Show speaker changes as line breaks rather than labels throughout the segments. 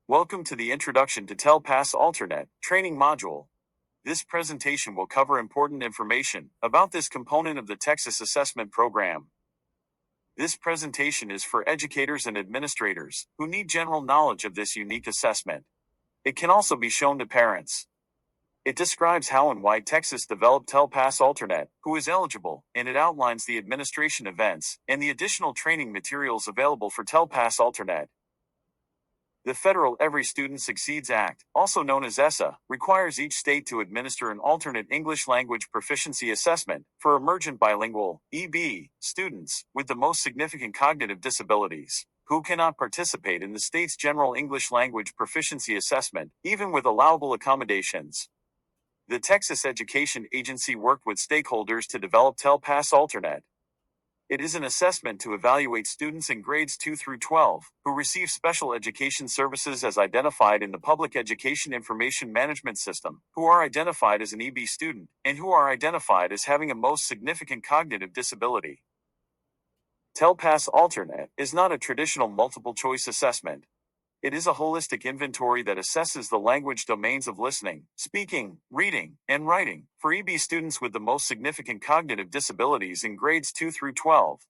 Welcome to the Introduction to TELPAS Alternate training module. This presentation will cover important information about this component of the Texas Assessment Program. This presentation is for educators and administrators who need general knowledge of this unique assessment. It can also be shown to parents. It describes how and why Texas developed TELPAS Alternate, who is eligible, and it outlines the administration events and the additional training materials available for TELPAS Alternate. The federal Every Student Succeeds Act, also known as ESSA, requires each state to administer an alternate English language proficiency assessment for emergent bilingual (EB) students with the most significant cognitive disabilities, who cannot participate in the state's general English language proficiency assessment, even with allowable accommodations. The Texas Education Agency worked with stakeholders to develop TELPAS Alternate. It is an assessment to evaluate students in grades 2 through 12 who receive special education services as identified in the Public Education Information Management System, who are identified as an EB student, and who are identified as having a most significant cognitive disability. TELPAS Alternate is not a traditional multiple-choice assessment. It is a holistic inventory that assesses the language domains of listening, speaking, reading, and writing for EB students with the most significant cognitive disabilities in grades 2 through 12.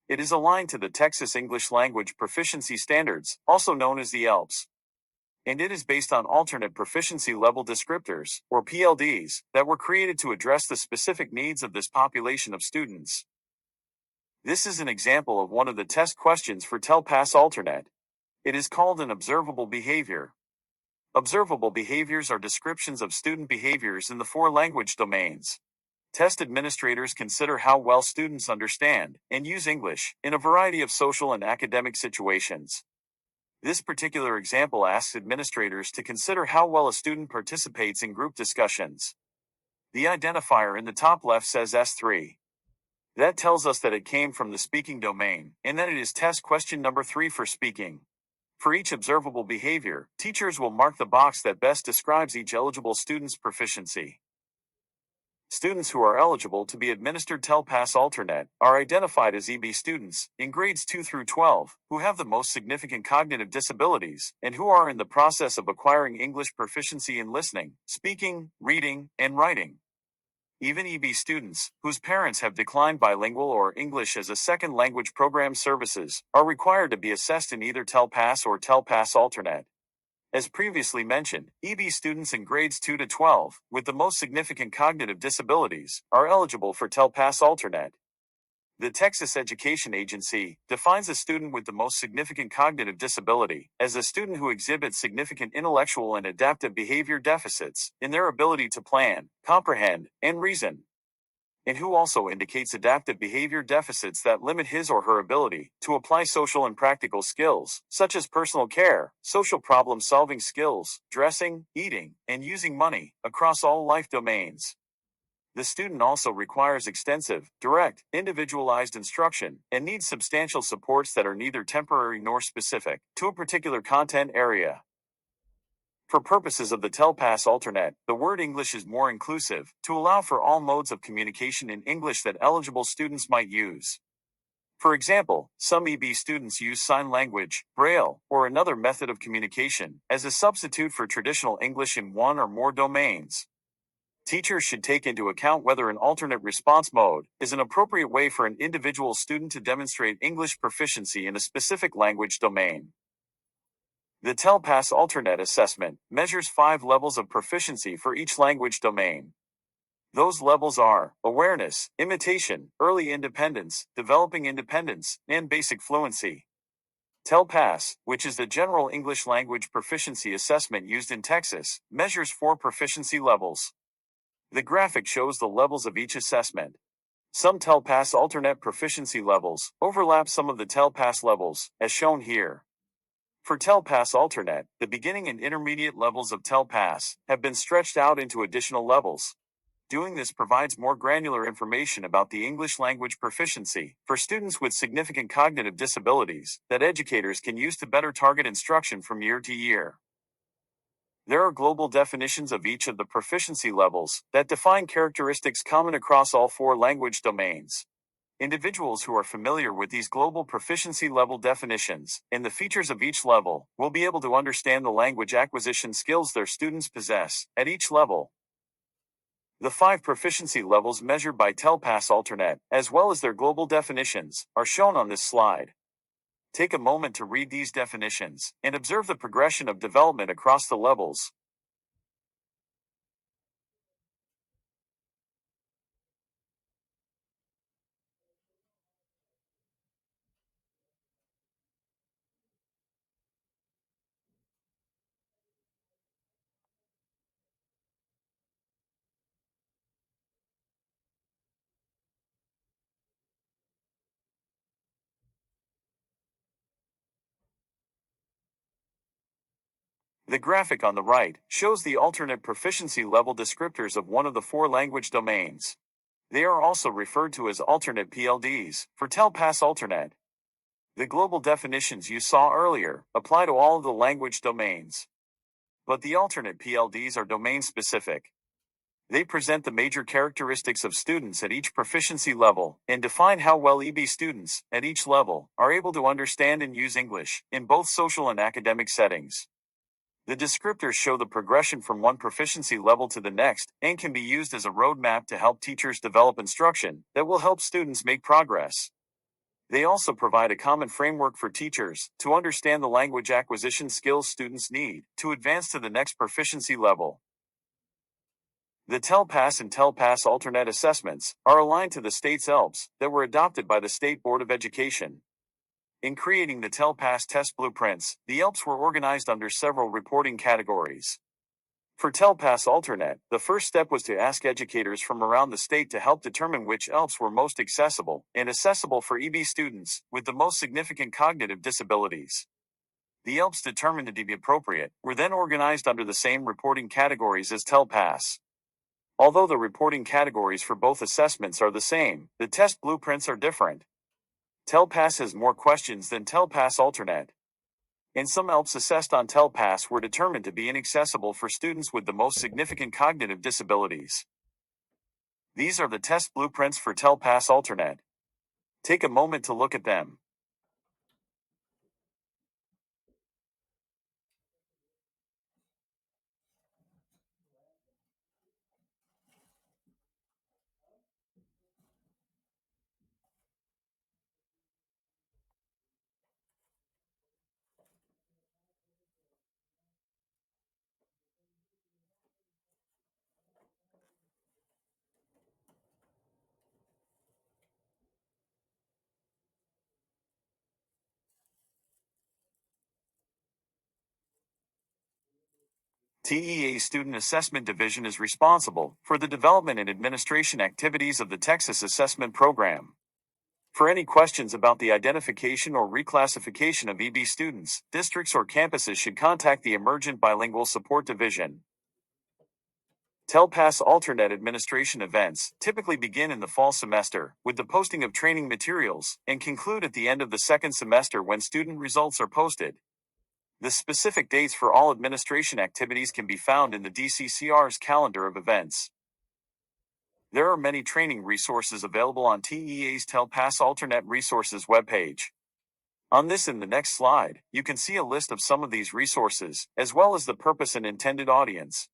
It is aligned to the Texas English Language Proficiency Standards, also known as the ELPS. And it is based on alternate proficiency level descriptors, or PLDs, that were created to address the specific needs of this population of students. This is an example of one of the test questions for TELPAS Alternate. It is called an observable behavior. Observable behaviors are descriptions of student behaviors in the 4 language domains. Test administrators consider how well students understand and use English in a variety of social and academic situations. This particular example asks administrators to consider how well a student participates in group discussions. The identifier in the top left says S3. That tells us that it came from the speaking domain, and that it is test question number 3 for speaking. For each observable behavior, teachers will mark the box that best describes each eligible student's proficiency. Students who are eligible to be administered TELPAS Alternate are identified as EB students in grades 2 through 12 who have the most significant cognitive disabilities and who are in the process of acquiring English proficiency in listening, speaking, reading, and writing. Even EB students, whose parents have declined bilingual or English as a second language program services, are required to be assessed in either TELPAS or TELPAS Alternate. As previously mentioned, EB students in grades 2 to 12, with the most significant cognitive disabilities, are eligible for TELPAS Alternate. The Texas Education Agency defines a student with the most significant cognitive disability as a student who exhibits significant intellectual and adaptive behavior deficits in their ability to plan, comprehend, and reason, and who also indicates adaptive behavior deficits that limit his or her ability to apply social and practical skills, such as personal care, social problem-solving skills, dressing, eating, and using money, across all life domains. The student also requires extensive, direct, individualized instruction and needs substantial supports that are neither temporary nor specific to a particular content area. For purposes of the TELPAS Alternate, the word English is more inclusive to allow for all modes of communication in English that eligible students might use. For example, some EB students use sign language, Braille, or another method of communication as a substitute for traditional English in one or more domains. Teachers should take into account whether an alternate response mode is an appropriate way for an individual student to demonstrate English proficiency in a specific language domain. The TELPAS Alternate assessment measures 5 levels of proficiency for each language domain. Those levels are awareness, imitation, early independence, developing independence, and basic fluency. TELPAS, which is the General English Language Proficiency Assessment used in Texas, measures 4 proficiency levels. The graphic shows the levels of each assessment. Some TELPAS Alternate proficiency levels overlap some of the TELPAS levels, as shown here. For TELPAS Alternate, the beginning and intermediate levels of TELPAS have been stretched out into additional levels. Doing this provides more granular information about the English language proficiency for students with significant cognitive disabilities that educators can use to better target instruction from year to year. There are global definitions of each of the proficiency levels that define characteristics common across all 4 language domains. Individuals who are familiar with these global proficiency level definitions and the features of each level will be able to understand the language acquisition skills their students possess at each level. The 5 proficiency levels measured by TELPAS Alternet, as well as their global definitions, are shown on this slide. Take a moment to read these definitions and observe the progression of development across the levels. The graphic on the right shows the alternate proficiency level descriptors of one of the 4 language domains. They are also referred to as alternate PLDs for TELPAS Alternet. The global definitions you saw earlier apply to all of the language domains. But the alternate PLDs are domain specific. They present the major characteristics of students at each proficiency level and define how well EB students at each level are able to understand and use English in both social and academic settings. The descriptors show the progression from one proficiency level to the next and can be used as a roadmap to help teachers develop instruction that will help students make progress. They also provide a common framework for teachers to understand the language acquisition skills students need to advance to the next proficiency level. The TELPAS and TELPAS Alternate assessments are aligned to the state's ELPs that were adopted by the State Board of Education. In creating the TELPAS test blueprints, the ELPs were organized under several reporting categories. For TELPAS Alternet, the first step was to ask educators from around the state to help determine which ELPs were most accessible and accessible for EB students with the most significant cognitive disabilities. The ELPs determined to be appropriate were then organized under the same reporting categories as TELPAS. Although the reporting categories for both assessments are the same, the test blueprints are different. TELPAS has more questions than TELPAS Alternet. And some ELPs assessed on TELPAS were determined to be inaccessible for students with the most significant cognitive disabilities. These are the test blueprints for TELPAS Alternet. Take a moment to look at them. TEA Student Assessment Division is responsible for the development and administration activities of the Texas Assessment Program. For any questions about the identification or reclassification of EB students, districts or campuses should contact the Emergent Bilingual Support Division. TELPAS Alternate administration events typically begin in the fall semester with the posting of training materials and conclude at the end of the second semester when student results are posted. The specific dates for all administration activities can be found in the DCCR's calendar of events. There are many training resources available on TEA's TELPAS Alternate Resources webpage. On this and the next slide, you can see a list of some of these resources, as well as the purpose and intended audience.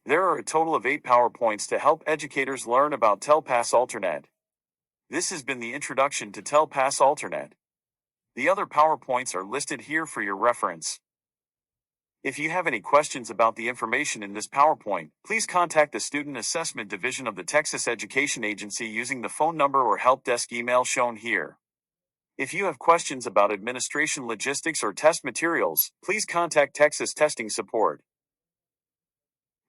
There are a total of 8 PowerPoints to help educators learn about TELPAS Alternate. This has been the introduction to TELPAS Alternate. The other PowerPoints are listed here for your reference. If you have any questions about the information in this PowerPoint, please contact the Student Assessment Division of the Texas Education Agency using the phone number or help desk email shown here. If you have questions about administration logistics or test materials, please contact Texas Testing Support.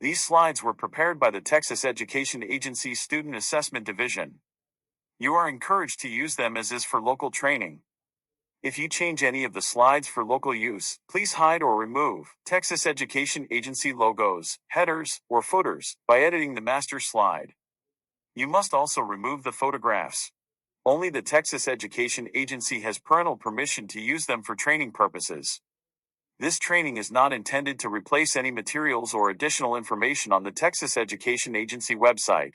These slides were prepared by the Texas Education Agency's Student Assessment Division. You are encouraged to use them as is for local training. If you change any of the slides for local use, please hide or remove Texas Education Agency logos, headers, or footers by editing the master slide. You must also remove the photographs. Only the Texas Education Agency has parental permission to use them for training purposes. This training is not intended to replace any materials or additional information on the Texas Education Agency website.